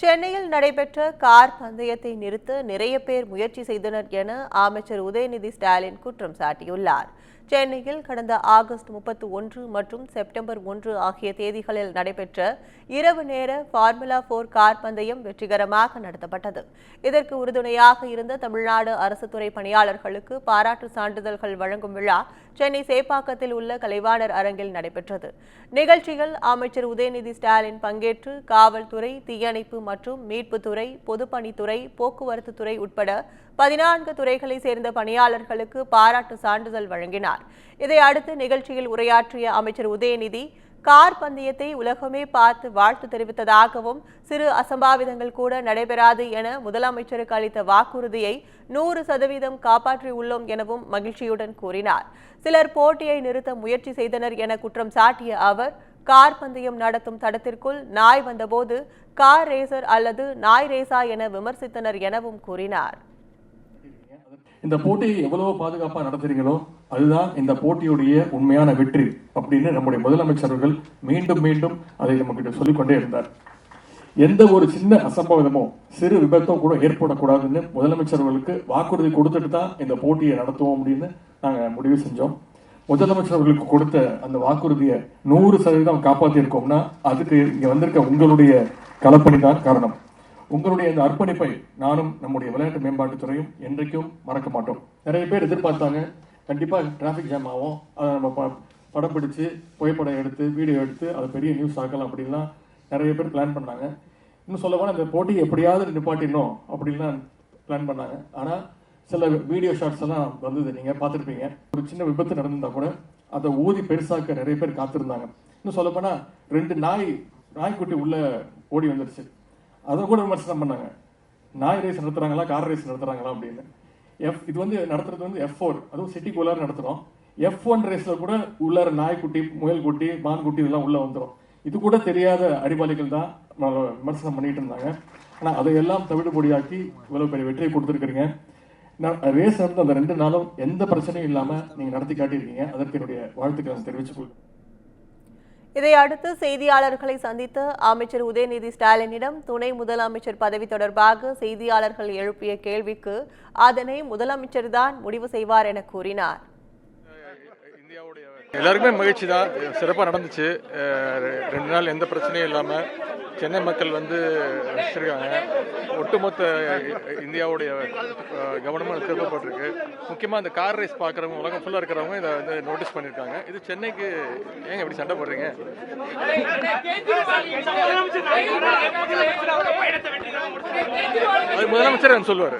சென்னையில் நடைபெற்ற கார் பந்தயத்தை நிறுத்த நிறைய பேர் முயற்சி செய்தனர் என அமைச்சர் உதயநிதி ஸ்டாலின் குற்றம் சாட்டியுள்ளார். சென்னையில் கடந்த ஆகஸ்ட் 31 மற்றும் செப்டம்பர் 1 ஆகிய தேதிகளில் நடைபெற்ற இரவு நேர ஃபார்முலா 4 கார் பந்தயம் வெற்றிகரமாக நடத்தப்பட்டது. இதற்கு உறுதுணையாக இருந்த தமிழ்நாடு அரசு துறை பணியாளர்களுக்கு பாராட்டு சான்றிதழ்கள் வழங்கும் விழா சென்னை சேப்பாக்கத்தில் உள்ள கலைவாணர் அரங்கில் நடைபெற்றது. நிகழ்ச்சியில் அமைச்சர் உதயநிதி ஸ்டாலின் பங்கேற்று காவல்துறை, தீயணைப்பு மற்றும் மீட்புத்துறை, பொதுப்பணித்துறை, போக்குவரத்து துறை உட்பட 14 துறைகளை சேர்ந்த பணியாளர்களுக்கு பாராட்டு சான்றிதழ் வழங்கினார். இதையடுத்து நிகழ்ச்சியில் உரையாற்றிய அமைச்சர் உதயநிதி, கார் பந்தயத்தை உலகமே பார்த்து வாழ்த்து தெரிவித்ததாகவும் சிறு அசம்பாவிதங்கள் கூட நடைபெறாது என முதலமைச்சருக்கு அளித்த வாக்குறுதியை 100% காப்பாற்றியுள்ளோம் எனவும் மகிழ்ச்சியுடன் கூறினார். சிலர் போட்டியை நிறுத்த முயற்சி செய்தனர் என குற்றம் சாட்டிய அவர், கார் பந்தயம் நடத்தும் தடத்திற்குள் நாய் வந்தபோது கார் ரேசர் அல்லது நாய் ரேசா என விமர்சித்தனர் எனவும் கூறினார். இந்த போட்டியை எவ்வளவு பாதுகாப்பா நடத்துறீங்களோ அதுதான் இந்த போட்டியுடைய உண்மையான வெற்றி அப்படின்னு நம்முடைய முதலமைச்சர்கள் மீண்டும் மீண்டும் அதை நம்ம கிட்ட சொல்லிக்கொண்டே இருந்தார். எந்த ஒரு சின்ன அசம்பாவிதமோ சிறு விபத்தோ கூட ஏற்படக்கூடாதுன்னு முதலமைச்சர்களுக்கு வாக்குறுதி கொடுத்துட்டு தான் இந்த போட்டியை நடத்துவோம் அப்படின்னு நாங்க முடிவு செஞ்சோம். முதலமைச்சர்களுக்கு கொடுத்த அந்த வாக்குறுதியை 100% காப்பாற்றி இருக்கோம்னா அதுக்கு இங்க வந்திருக்க உங்களுடைய களப்பணி தான் காரணம். உங்களுடைய இந்த அர்ப்பணிப்பை நானும் நம்முடைய விளையாட்டு மேம்பாட்டுத்துறையும் என்றைக்கும் மறக்க மாட்டோம். நிறைய பேர் எதிர்பார்த்தாங்க, கண்டிப்பா டிராபிக் ஜாம் ஆகும், அதை நம்ம படம் பிடிச்சு புகைப்படம் எடுத்து வீடியோ எடுத்து அதை பெரிய நியூஸ் ஆக்கலாம் அப்படின்லாம் நிறைய பேர் பிளான் பண்ணாங்க. இன்னும் சொல்ல போனால் இந்த போட்டி எப்படியாவது நிப்பாட்டிடணும் அப்படின்லாம் பிளான் பண்ணாங்க. ஆனா சில வீடியோ ஷாட்ஸ் எல்லாம் வந்தது, நீங்க பார்த்துருப்பீங்க. ஒரு சின்ன விபத்து நடந்திருந்தா கூட அதை ஊதி பெருசாக்க நிறைய பேர் காத்திருந்தாங்க. இன்னும் சொல்ல போனா 2 நாய்க்குட்டி உள்ள ஓடி வந்துருச்சு. அதை கூட விமர்சனம் பண்ணாங்க, நாய் ரேஸ் நடத்துறாங்களா கார் ரேஸ் நடத்துறாங்களா அப்படின்னு. இது வந்து நடத்துறது வந்து F4, அதுவும் சிட்டிக்குள்ளார நடத்துறோம். F1 ரேஸ்ல கூட உள்ளார நாய்க்குட்டி, முயல்குட்டி, மான்குட்டி இதெல்லாம் உள்ள வந்துடும். இது கூட தெரியாத அறிவாளிகள் தான் விமர்சனம் பண்ணிட்டு இருந்தாங்க. ஆனா அதையெல்லாம் தவிடுபொடியாக்கி இவ்வளவு பெரிய வெற்றியை கொடுத்துருக்கீங்க. ரேஸ் நடந்த அந்த 2 நாளும் எந்த பிரச்சனையும் இல்லாம நீங்க நடத்தி காட்டியிருக்கீங்க. அதற்கு என்னுடைய வாழ்த்துக்களை தெரிவிச்சுக்கொள்கிறேன். இதையடுத்து செய்தியாளர்களை சந்தித்த அமைச்சர் உதயநிதி ஸ்டாலினிடம் துணை முதலமைச்சர் பதவி தொடர்பாக செய்தியாளர்கள் எழுப்பிய கேள்விக்கு அதனை முதலமைச்சர் தான் முடிவு செய்வார் என கூறினார். எல்லாருக்குமே மகிழ்ச்சி தான், சிறப்பாக நடந்துச்சு. 2 நாள் எந்த பிரச்சனையும் இல்லாமல் சென்னை மக்கள் வந்து வச்சிருக்காங்க. ஒட்டுமொத்த இந்தியாவுடைய கவனமும் திருப்பப்பட்டிருக்கு. முக்கியமாக இந்த கார் ரேஸ் பார்க்குறவங்க, உலகம் ஃபுல்லாக இருக்கிறவங்க இதை வந்து நோட்டீஸ் பண்ணியிருக்காங்க. இது சென்னைக்கு ஏங்க இப்படி சண்டை போடுறீங்க? அது முதலமைச்சர் சொல்லுவார்.